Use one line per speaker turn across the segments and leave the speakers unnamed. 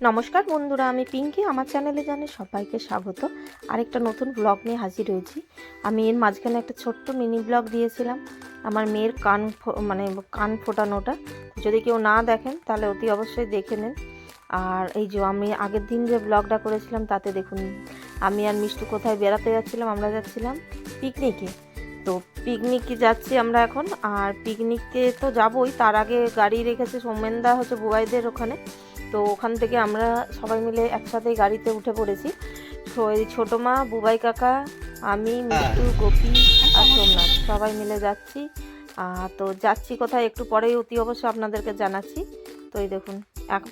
নমস্কার বন্ধুরা, আমি পিঙ্কি। আমার চ্যানেলে জানাই সবাইকে স্বাগত। আরেকটা নতুন ব্লগ নিয়ে হাজির হয়েছি। আমি এর মাঝখানে একটা ছোট্ট মিনি ব্লগ দিয়েছিলাম আমার মেয়ের কান ফোটানোটা। যদি কেউ না দেখেন তাহলে অতি অবশ্যই দেখে নেন। আর এই যে আমি আগের দিন যে ব্লগটা করেছিলাম তাতে দেখুন আমি আর মিষ্টু কোথায় বেড়াতে যাচ্ছিলাম। আমরা যাচ্ছিলাম পিকনিকে। তো পিকনিকে যাচ্ছি আমরা এখন। আর পিকনিকে তো যাবোই, তার আগে গাড়ি রেখেছে সোমেনদা হচ্ছে বুবাইদের ওখানে। তো ওখান থেকে আমরা সবাই মিলে একসাথে গাড়িতে উঠে পড়েছি। তো এই ছোটো মা, বুবাই কাকা, আমি, মিষ্টু, গোপী আর সোমনাথ সবাই মিলে যাচ্ছি। তো যাচ্ছি কোথায় একটু পরেই অতি অবশ্য আপনাদেরকে জানাচ্ছি। তো এই দেখুন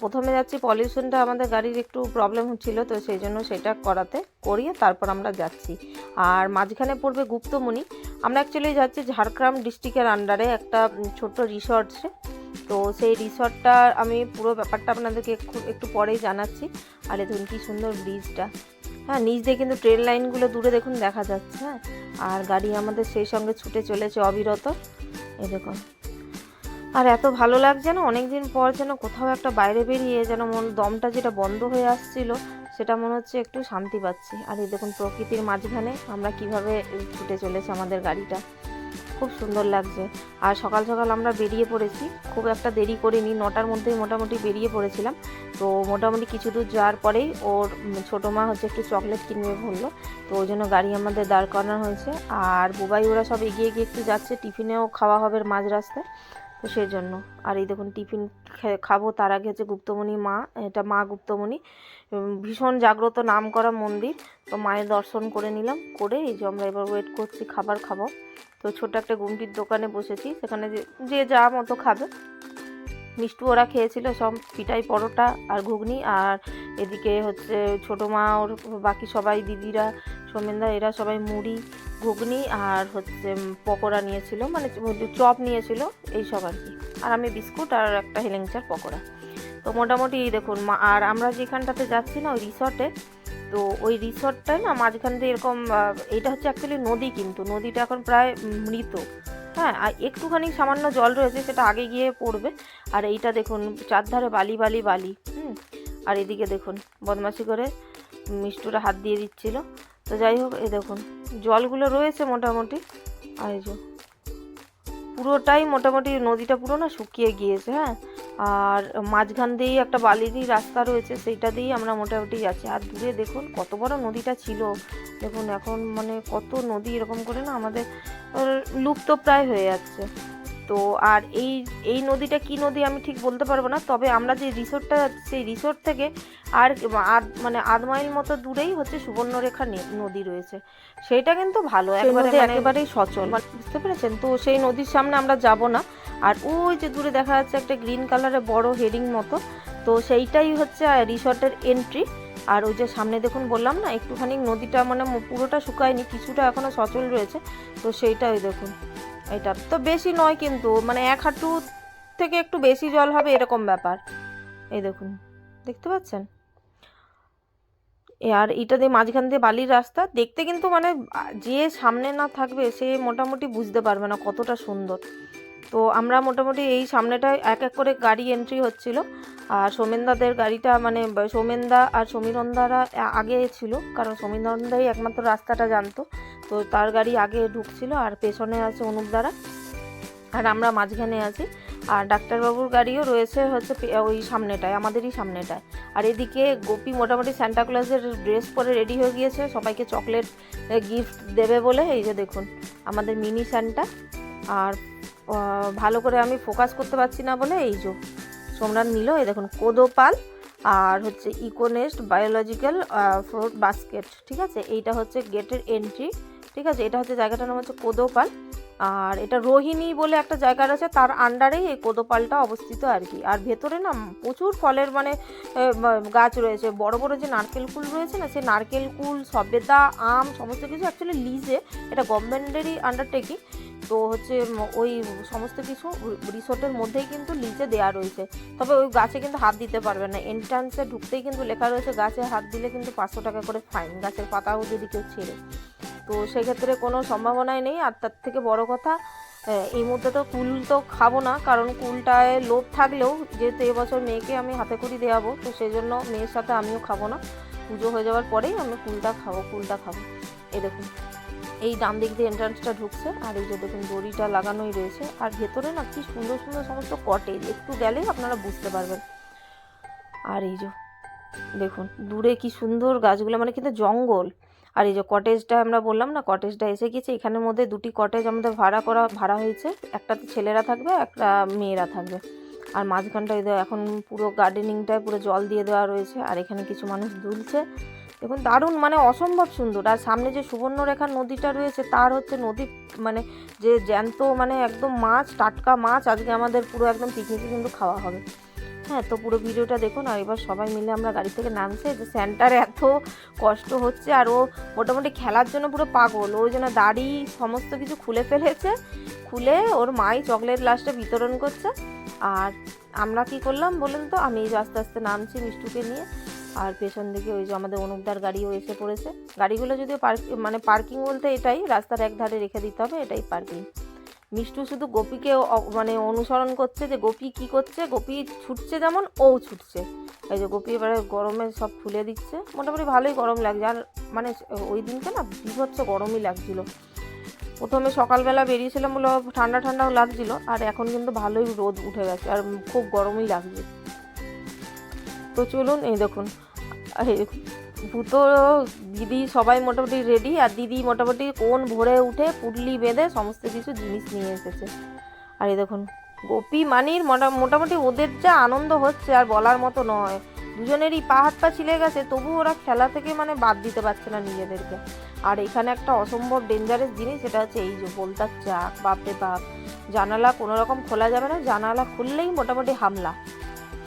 প্রথমে যাচ্ছি, পলিউশনটা আমাদের গাড়ির একটু প্রবলেম হচ্ছিলো, তো সেই জন্য সেটা করিয়ে তারপর আমরা যাচ্ছি। আর মাঝখানে পড়বে গুপ্তমণি। আমরা অ্যাকচুয়ালি যাচ্ছি ঝাড়গ্রাম ডিস্ট্রিক্টের আন্ডারে একটা ছোট্ট রিসর্টসে। তো সেই রিসর্টটা আমি পুরো ব্যাপারটা আপনাদেরকে একটু পরেই জানাচ্ছি। আর দেখুন কি সুন্দর ব্রিজটা, হ্যাঁ, নিচ দিয়ে কিন্তু ট্রেন লাইনগুলো দূরে দেখুন দেখা যাচ্ছে। হ্যাঁ, আর গাড়ি আমাদের সেই সঙ্গে ছুটে চলেছে অবিরত। এই দেখুন, আর এত ভালো লাগছে না, অনেকদিন পর যেন কোথাও একটা বাইরে বেরিয়ে যেন দমটা যেটা বন্ধ হয়ে আসছিল সেটা মনে হচ্ছে একটু শান্তি পাচ্ছি। আর এই দেখুন প্রকৃতির মাঝখানে আমরা কিভাবে ছুটে চলেছে আমাদের গাড়িটা, খুব সুন্দর লাগছে। আর সকাল সকাল আমরা বেরিয়ে পড়েছি, খুব একটা দেরি করিনি, 9টার মধ্যেই মোটামুটি বেরিয়ে পড়েছিলাম। তো মোটামুটি কিছু দূর যাওয়ার পরেই ওর ছোটো মা হচ্ছে একটু চকলেট কিনবে বললো, তো ওই জন্য গাড়ি আমাদের দাঁড় করানো হয়েছে। আর বুবাই ওরা সব এগিয়ে গিয়ে একটু যাচ্ছে, টিফিনেও খাওয়া হবে মাঝ রাস্তায়, তো সেই জন্য। আর এই দেখুন টিফিন খাবো তার আগে হচ্ছে গুপ্তমণি মা, এটা মা গুপ্তমণি, ভীষণ জাগ্রত নাম করা মন্দির। তো মায়ের দর্শন করে নিলাম, করে এই যে আমরা এবার ওয়েট করছি খাবার খাবো। তো ছোটো একটা গুমটির দোকানে বসেছি, সেখানে যে যা মতো খাবে। মিষ্টু ওরা খেয়েছিল সব পিঠাই পরোটা আর ঘুগনি। আর এদিকে হচ্ছে ছোটো মা ওর বাকি সবাই দিদিরা, সোমেনদা, এরা সবাই মুড়ি, ঘুগনি আর হচ্ছে পকোড়া নিয়েছিল, মানে চপ নিয়েছিল এইসব আর কি। আর আমি বিস্কুট আর একটা হেলেঞ্চার পকোড়া। তো মোটামুটি এই দেখুন আর আমরা যেখানটাতে যাচ্ছি না ওই রিসর্টে, তো ওই রিসর্টটায় না মাঝখান দিয়ে এরকম, এটা হচ্ছে অ্যাকচুয়ালি নদী, কিন্তু নদীটা এখন প্রায় মৃত। হ্যাঁ, আর একটুখানি সামান্য জল রয়েছে, সেটা আগে গিয়ে পড়বে। আর এইটা দেখুন চারধারে বালি বালি বালি। আর এদিকে দেখুন বদমাশি করে মিষ্টুরা হাত দিয়ে দিচ্ছিল। তো যাই হোক, এই দেখুন জলগুলো রয়েছে মোটামুটি। আর এই যে পুরোটাই মোটামুটি নদীটা পুরো না শুকিয়ে গিয়েছে। হ্যাঁ, আর মাঝখান দিয়েই একটা বালিরই রাস্তা রয়েছে, সেইটা দিয়েই আমরা মোটামুটি যাচ্ছি। আর দূরে দেখুন কত বড় নদীটা ছিল, দেখুন এখন মানে কত নদী এরকম করে না আমাদের লুপ্ত প্রায় হয়ে যাচ্ছে। তো আর এই নদীটা কি নদী আমি ঠিক বলতে পারবো না, তবে আমরা যে রিসোর্টটা, সেই রিসোর্ট থেকে আর মানে আধ মাইল মতো দূরেই হচ্ছে সুবর্ণরেখা নদী রয়েছে। সেইটা কিন্তু ভালো, একেবারেই সচল, বুঝতে পেরেছেন? তো সেই নদীর সামনে আমরা যাব না। আর ওই যে দূরে দেখা যাচ্ছে একটা গ্রিন কালারের বড় হেডিং মতো, তো সেইটাই হচ্ছে রিসোর্টের এন্ট্রি। আর ওই যে সামনে দেখুন বললাম না একটুখানি নদীটা মানে পুরোটা শুকায়নি, কিছুটা এখনো সচল রয়েছে, তো সেইটা ওই দেখুন। এটা তো বেশি নয় কিন্তু, মানে 1 হাঁটু থেকে একটু বেশি জল হবে এরকম ব্যাপার। এই দেখুন, দেখতে পাচ্ছেন? আর এটা দিয়ে মাঝখান দিয়ে বালির রাস্তা, দেখতে কিন্তু মানে যে সামনে না থাকবে সে মোটামুটি বুঝতে পারবে না কতটা সুন্দর। তো আমরা মোটামুটি এই সামনেটায় এক এক করে গাড়ি এন্ট্রি হচ্ছিল। আর সোমেনদাদের গাড়িটা মানে সোমেনদা আর সমীরন্দারা আগে ছিল, কারণ সমীরন্দাই একমাত্র রাস্তাটা জানতো, তো তার গাড়ি আগে ঢুকছিল। আর পেছনে আছে অনুপদারা, আর আমরা মাঝখানে আছি। আর ডাক্তারবাবুর গাড়িও রয়েছে হচ্ছে ওই সামনেটায়, আমাদেরই সামনেটায়। আর এদিকে গোপী মোটামুটি সান্টাক্লজের ড্রেস পরে রেডি হয়ে গিয়েছে সবাইকে চকলেট গিফট দেবে বলে। এই যে দেখুন আমাদের মিনি সান্টা। আর ভালো করে আমি ফোকাস করতে পারছি না বলে এই যে সোমনাথ নিল, এই দেখুন কোদোপাল আর হচ্ছে ইকোনেস্ট বায়োলজিক্যাল ফ্রুট বাস্কেট। ঠিক আছে, এইটা হচ্ছে গেটের এন্ট্রি। ঠিক আছে, এটা হচ্ছে জায়গাটার নাম হচ্ছে কোদোপাল। আর এটা রোহিণী বলে একটা জায়গা রয়েছে, তার আন্ডারেই এই কোদোপালটা অবস্থিত আর কি। আর ভেতরে না প্রচুর ফলের মানে গাছ রয়েছে, বড় বড় যে নারকেল কুল রয়েছে না, সেই নারকেল কুল, সবেদা, আম সমস্ত কিছু অ্যাকচুয়ালি লিজে, এটা গভর্নমেন্টেরই আন্ডারটেকিং। তো হচ্ছে ওই সমস্ত কিছু রিসোর্টের মধ্যেই কিন্তু লিজে দেওয়া রয়েছে। তবে ওই গাছে কিন্তু হাত দিতে পারবে না, এন্ট্রান্সে ঢুকতেই কিন্তু লেখা রয়েছে গাছে হাত দিলে কিন্তু 500 টাকা করে ফাইন, গাছের পাতাও যদি কেউ ছেড়ে। তো সেক্ষেত্রে কোনো সম্ভাবনাই নেই। আর তার থেকে বড় কথা এই মুহূর্তে তো কুল তো খাবো না, কারণ কুলটায় লোভ থাকলেও যেহেতু এবছর মেয়েকে আমি হাতে খড়ি দেওয়াবো, তো সেই জন্য মেয়ের সাথে আমিও খাবো না। পুজো হয়ে যাওয়ার পরেই আমি কুলটা খাবো। এই দেখুন, এই ডান দিক দিয়ে এন্ট্রান্সটা ঢুকছে, আর এই যে দেখুন দড়িটা লাগানোই রয়েছে, আর ভেতরে না কি সুন্দর সুন্দর সমস্ত কটেজ, একটু গেলেই আপনারা বুঝতে পারবেন। আর এই যে দেখুন দূরে কি সুন্দর গাছগুলো, মানে কিন্তু জঙ্গল। আর এই যে কটেজটা আমরা বললাম না, কটেজটা এসে গেছে। এখানের মধ্যে দুটি কটেজ আমাদের ভাড়া হয়েছে, একটাতে ছেলেরা থাকবে, একটা মেয়েরা থাকবে। আর মাঝখানটা এখন পুরো গার্ডেনিংটায় পুরো জল দিয়ে দেওয়া রয়েছে, আর এখানে কিছু মানুষ দুলছে। দেখুন দারুণ, মানে অসম্ভব সুন্দর। আর সামনে যে সুবর্ণরেখা নদীটা রয়েছে, তার হচ্ছে নদী মানে যে জ্যান্ত, মানে একদম মাছ, টাটকা মাছ আজকে আমাদের পুরো একদম পিকনিকে কিন্তু খাওয়া হবে। হ্যাঁ, তো পুরো ভিডিওটা দেখুন। আর এবার সবাই মিলে আমরা গাড়ি থেকে নামছে, যে স্যান্টার এত কষ্ট হচ্ছে, আর ও মোটামুটি খেলার জন্য পুরো পাগল। ওই জন্য দাড়ি সমস্ত কিছু খুলে ফেলেছে, খুলে ওর মাই চকলেট লাস্টে বিতরণ করছে। আর আমরা কি করলাম বলুন তো, আমি আস্তে আস্তে নামছি মিষ্টুকে নিয়ে, আর পেছন দিকে ওই যে আমাদের অনুপদার গাড়িও এসে পড়েছে। গাড়িগুলো যদিও পার্কিং বলতে এটাই, রাস্তার এক ধারে রেখে দিতে হবে, এটাই পার্কিং। মিষ্টু শুধু গোপীকে মানে অনুসরণ করছে, যে গোপী কি করছে, গোপী ছুটছে যেমন ও ছুটছে। এই যে গোপী এবারে গরমে সব খুলে দিচ্ছে, মোটামুটি ভালোই গরম লাগছে। আর মানে ওই দিনকে না বিভৎস গরমই লাগছিল। প্রথমে সকালবেলা বেরিয়েছিলাম বলে ঠান্ডা ঠান্ডাও লাগছিল, আর এখন কিন্তু ভালোই রোদ উঠে গেছে, আর খুব গরমই লাগছে। তো চলুন, এই দেখুন ভূতো দিদি সবাই মোটামুটি রেডি, আর দিদি মোটামুটি কোন ভোরে উঠে পুটলি বেঁধে সমস্ত কিছু জিনিস নিয়ে এসেছে। আর এই দেখুন গোপী মানির মোটামুটি ওদের যা আনন্দ হচ্ছে আর বলার মতো নয়। দুজনেরই পা হাত পা ছিলে গেছে, তবু ওরা খেলা থেকে মানে বাদ দিতে পারছে না নিজেদেরকে। আর এখানে একটা অসম্ভব ডেঞ্জারাস জিনিস, সেটা হচ্ছে এই যে বোলতার চাক, বাপরে বাপ। জানালা কোনো রকম খোলা যাবে না, জানালা খুললেই মোটামুটি হামলা।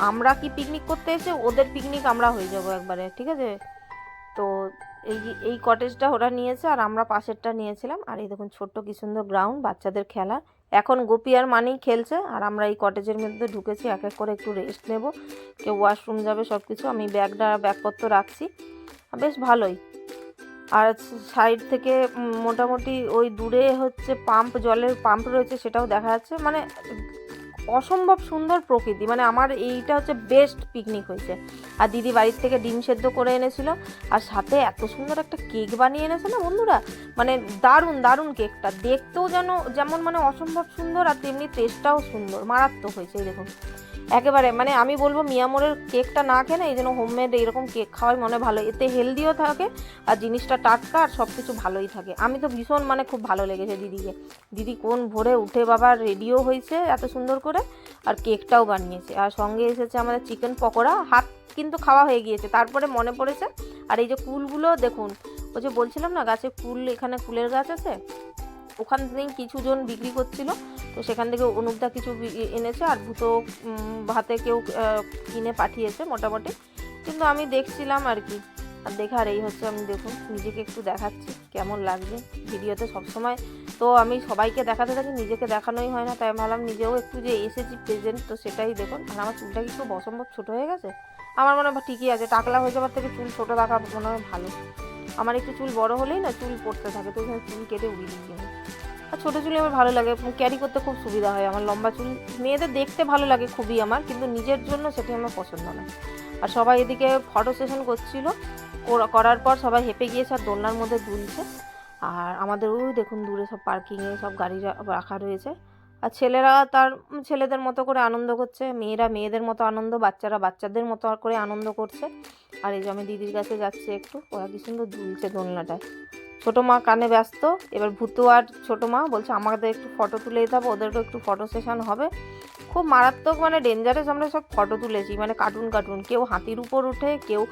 আমরা কি পিকনিক করতে এসে ওদের পিকনিক আমরা হয়ে যাবো একবারে, ঠিক আছে। তো এই কটেজটা ওরা নিয়েছে, আর আমরা পাশেরটা নিয়েছিলাম। আর এই দেখুন ছোট্ট কি সুন্দর গ্রাউন্ড বাচ্চাদের খেলার। এখন গোপী আর মানি খেলছে, আর আমরা এই কটেজের মধ্যে ঢুকেছি, এক এক করে একটু রেস্ট নেব, কেউ ওয়াশরুম যাবে, সব কিছু। আমি ব্যাগপত্র রাখছি, বেশ ভালোই। আর সাইড থেকে মোটামুটি ওই দূরে হচ্ছে জলের পাম্প রয়েছে, সেটাও দেখা যাচ্ছে। মানে অসম্ভব সুন্দর প্রকৃতি, মানে আমার এইটা হচ্ছে বেস্ট পিকনিক হয়েছে। আর দিদি বাড়ির থেকে ডিম সেদ্ধ করে এনেছিল, আর সাথে এত সুন্দর একটা কেক বানিয়ে এনেছে না বন্ধুরা, মানে দারুণ দারুণ কেকটা দেখতেও যেমন মানে অসম্ভব সুন্দর, আর তেমনি টেস্টটাও সুন্দর, মারাত্মক হয়েছে। দেখুন একেবারে মানে আমি বলবো মিয়ামোরের কেকটা না খেয়ে না, এই জন্য হোমমেড এইরকম কেক খাওয়াই মনে ভালো, এতে হেলদিও থাকে আর জিনিসটা টাটকা, আর সব কিছু ভালোই থাকে। আমি তো ভীষণ মানে খুব ভালো লেগেছে দিদিকে। দিদি কোন ভোরে উঠে বাবা রেডিও হয়েছে এত সুন্দর করে, আর কেকটাও বানিয়েছে। আর সঙ্গে এসেছে আমাদের চিকেন পকোড়া, হাত কিন্তু খাওয়া হয়ে গিয়েছে, তারপরে মনে পড়েছে। আর এই যে কুলগুলো দেখুন, ওই যে বলছিলাম না গাছে কুল, এখানে কুলের গাছ আছে, ওখান থেকেই কিছুজন বিক্রি করছিল, তো সেখান থেকে অনুপদা কিছু এনেছে, আর ভূতো হাতে কেউ কিনে পাঠিয়েছে মোটামুটি। কিন্তু আমি দেখছিলাম আর কি, আর দেখার এই হচ্ছে, আমি দেখুন নিজেকে একটু দেখাচ্ছি কেমন লাগছে ভিডিওতে সবসময়। তো আমি সবাইকে দেখাতে থাকি, নিজেকে দেখানোই হয় না, তাই ভাবলাম নিজেও একটু যে এসেছি প্রেজেন্ট, তো সেটাই দেখুন। আর আমার চুলটা কি খুব অসম্ভব ছোটো হয়ে গেছে, আমার মনে হয় ঠিকই আছে, টাকলা হয়ে যাওয়ার থেকে চুল ছোটো রাখা মনে হয় ভালো। আমার একটু চুল বড় হলেই না চুল পড়তে থাকে, তো চুল কেটে উড়িয়ে দিই আমি। আর ছোটো চুলে আমার ভালো লাগে, ক্যারি করতে খুব সুবিধা হয়। আমার লম্বা চুল মেয়েদের দেখতে ভালো লাগে খুবই আমার, কিন্তু নিজের জন্য সেটি আমার পছন্দ না। আর সবাই এদিকে ফটো সেশন করছিল, করার পর সবাই হেঁপে গিয়েছে আর দোলনার মধ্যে দুলছে। আর আমাদের ওই দেখুন দূরে সব পার্কিংয়ে সব গাড়ি রাখা রয়েছে, আর ছেলেরা তার ছেলেদের মতো করে আনন্দ করছে, মেয়েরা মেয়েদের মতো আনন্দ, বাচ্চারা বাচ্চাদের মতো করে আনন্দ করছে। আর এই যে আমি দিদির কাছে যাচ্ছি একটু, ওরা কি সুন্দর দুলছে দোলনাটায়। ছোটো মা কানে ব্যস্ত, এবার ভূতু আর ছোটো মা বলছে আমাদের একটু ফটো তুলে দিতে হবে, ওদেরকে একটু ফটো সেশন হবে। খুব মারাত্মক মানে ডেঞ্জারাস আমরা সব ফটো তুলেছি, মানে কার্টুন। কেউ হাতির উপর উঠে, কেউ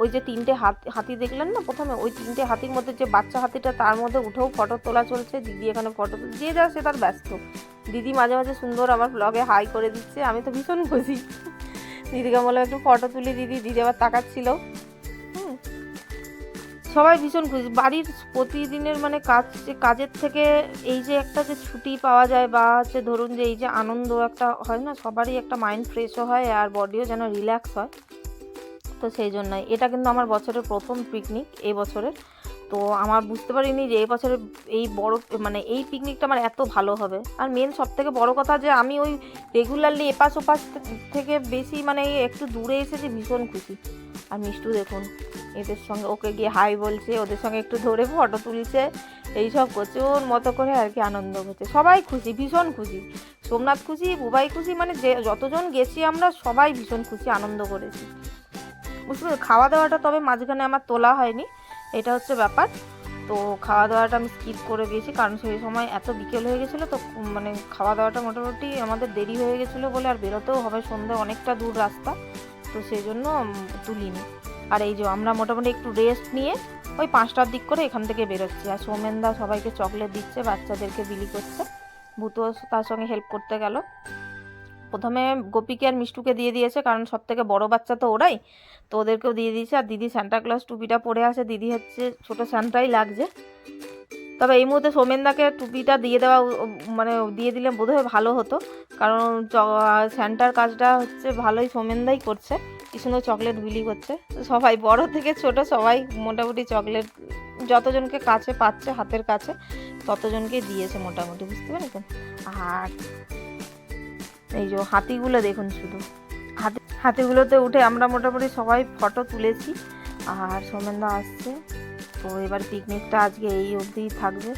ওই যে তিনটে হাতি দেখলেন না প্রথমে, ওই তিনটে হাতির মধ্যে যে বাচ্চা হাতিটা তার মধ্যে উঠেও ফটো তোলা চলছে। দিদি এখানে ফটো যে যা সে তার ব্যস্ত। দিদি মাঝে মাঝে সুন্দর আমার ব্লগে হাই করে দিচ্ছে, আমি তো ভীষণ খুশি। দিদিকে বলে একটু ফটো তুলি, দিদি আবার তাকাচ্ছিল। সবাই ভীষণ খুশি। বাড়ির প্রতিদিনের মানে কাজের থেকে এই যে একটা যে ছুটি পাওয়া যায়, বা হচ্ছে ধরুন যে এই যে আনন্দ একটা হয় না, সবারই একটা মাইন্ড ফ্রেশও হয় আর বডিও যেন রিল্যাক্স হয়। তো সেই জন্যই এটা কিন্তু আমার বছরের প্রথম পিকনিক এই বছরের। তো আমার বুঝতে পারিনি যে এই বছরে এই বড় মানে এই পিকনিকটা আমার এত ভালো হবে। আর মেন সব থেকে বড় কথা যে আমি ওই রেগুলারলি এপাশ ওপাশ থেকে বেশি মানে একটু দূরে এসেছি, ভীষণ খুশি। আর মিষ্টু দেখুন এদের সঙ্গে ওকে গিয়ে হাই বলছে, ওদের সঙ্গে একটু ধরে ফটো তুলছে, এইসব করছে ওর মতো করে আর কি, আনন্দ করছে। সবাই খুশি, ভীষণ খুশি। সোমনাথ খুশি, বুবাই খুশি, মানে যে যতজন গেছি আমরা সবাই ভীষণ খুশি, আনন্দ করেছি, বুঝতে পারছো। খাওয়া দাওয়াটা তবে মাঝখানে আমার তোলা হয়নি, এটা হচ্ছে ব্যাপার। তো খাওয়া দাওয়াটা আমি স্কিপ করে দিয়েছি, কারণ সেই সময় এত বিকেল হয়ে গেছিলো, তো মানে খাওয়া দাওয়াটা মোটামুটি আমাদের দেরি হয়ে গেছিলো বলে, আর বেরোতেও হবে সন্ধ্যে, অনেকটা দূর রাস্তা, তো সেই জন্য তুলিনি। আর এই যে আমরা মোটামুটি একটু রেস্ট নিয়ে ওই 5টার দিক করে এখান থেকে বেরোচ্ছি। আর সৌমেনদা সবাইকে চকলেট দিচ্ছে, বাচ্চাদেরকে বিলি করছে, ভূতও তার সঙ্গে হেল্প করতে গেল। প্রথমে গোপীকে আর মিষ্টুকে দিয়ে দিয়েছে, কারণ সব থেকে বড় বাচ্চা তো ওরাই, তো ওদেরকেও দিয়ে দিয়েছে। আর দিদি সান্টাক্লজ টুপিটা পরে আছে, দিদি হচ্ছে ছোটো সান্টাই লাগছে। তবে এই মুহূর্তে সৌমেনদাকে টুপিটা দিয়ে দেওয়া মানে দিয়ে দিলে বোধহয় ভালো হতো, কারণ স্যান্টার কাজটা হচ্ছে ভালোই সৌমেনদাই করছে, কি সুন্দর চকলেট বিলি করছে। সবাই বড় থেকে ছোট সবাই মোটামুটি চকলেট যতজনকে কাছে পাচ্ছে হাতের কাছে ততজনকে দিয়েছে মোটামুটি, বুঝতে পেরেছেন। আর এই যে হাতিগুলো দেখুন, শুধু হাতিগুলোতে উঠে আমরা মোটামুটি সবাই ফটো তুলেছি। আর সৌমেনদা আসছে, তো এবার পিকনিকটা আজকে এই অবধিই থাকবে।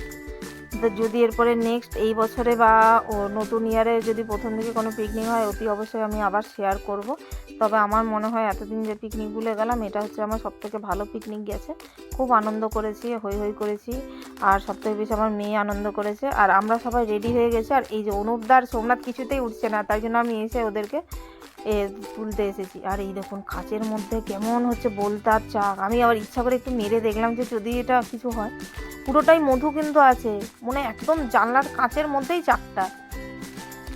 তো যদি এরপরে নেক্সট এই বছরে বা নতুন ইয়ারে যদি প্রথম থেকে কোনো পিকনিক হয়, অতি অবশ্যই আমি আবার শেয়ার করব। তবে আমার মনে হয় এতদিন যে পিকনিকগুলো গেলাম, এটা হচ্ছে আমার সবথেকে ভালো পিকনিক গেছে। খুব আনন্দ করেছি, হই হই করেছি, আর সবথেকে বেশি আমার মেয়ে আনন্দ করেছে। আর আমরা সবাই রেডি হয়ে গেছি। আর এই যে অনুপদার সোমনাথ কিছুতেই উঠছে না, তাই জন্য আমি এসে ওদেরকে তুলতে এসেছি। আর এই দেখুন কাচের মধ্যে কেমন হচ্ছে বোলতার চাক, আমি আবার ইচ্ছা করে একটু মেরে দেখলাম যে যদি এটা কিছু হয়। পুরোটাই মধু কিন্তু আছে, মনে একদম জানলার কাচের মধ্যেই চাকটা।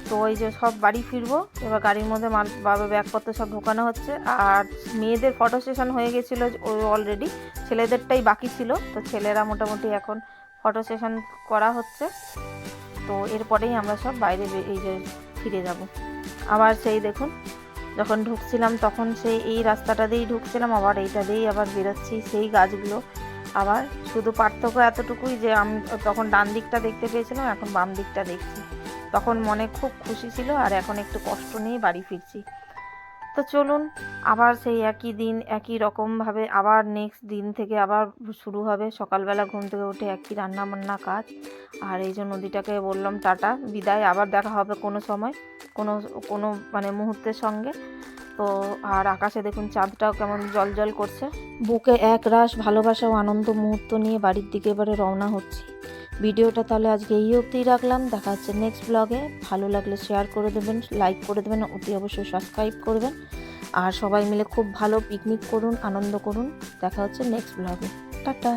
তো এই যে সব বাড়ি ফিরবো এবার, গাড়ির মধ্যে মাল বাবা ব্যাগপত্র সব ঢোকানো হচ্ছে। আর মেয়েদের ফটো সেশন হয়ে গেছিলো অলরেডি, ছেলেদেরটাই বাকি ছিল, তো ছেলেরা মোটামুটি এখন ফটো সেশন করা হচ্ছে। তো এরপরেই আমরা সব বাইরে এই যে ফিরে যাব। আবার সেই দেখুন যখন ঢুকছিলাম তখন সেই এই রাস্তাটা দিয়েই ঢুকছিলাম, আবার এইটা দিয়েই আবার বেরোচ্ছি, সেই গাছগুলো আবার, শুধু পার্থক্য এতটুকুই যে আমি তখন ডান দিকটা দেখতে পেয়েছিলাম, এখন বাম দিকটা দেখছি। তখন মনে খুব খুশি ছিল, আর এখন একটু কষ্ট নিয়ে বাড়ি ফিরছি। তো চলুন আবার সেই একই দিন একই রকমভাবে আবার নেক্সট দিন থেকে আবার শুরু হবে। সকালবেলা ঘুম থেকে উঠে একই রান্না বান্না কাজ। আর এই যে নদীটাকে বললাম টাটা বিদায়, আবার দেখা হবে কোনো সময় কোনো কোনো মানে মুহূর্তের সঙ্গে। তো আর আকাশে দেখুন চাঁদটাও কেমন জল জল করছে। বুকে এক রাশ ভালোবাসা ও আনন্দ মুহূর্ত নিয়ে বাড়ির দিকে এবারে রওনা হচ্ছি। ভিডিওটা তাহলে আজকে এই অবধিই রাখলাম, দেখা হচ্ছে নেক্সট ব্লগে। ভালো লাগলে শেয়ার করে দেবেন, লাইক করে দেবেন, অতি অবশ্যই সাবস্ক্রাইব করবেন। আর সবাই মিলে খুব ভালো পিকনিক করুন, আনন্দ করুন। দেখা হচ্ছে নেক্সট ব্লগে। টাটা।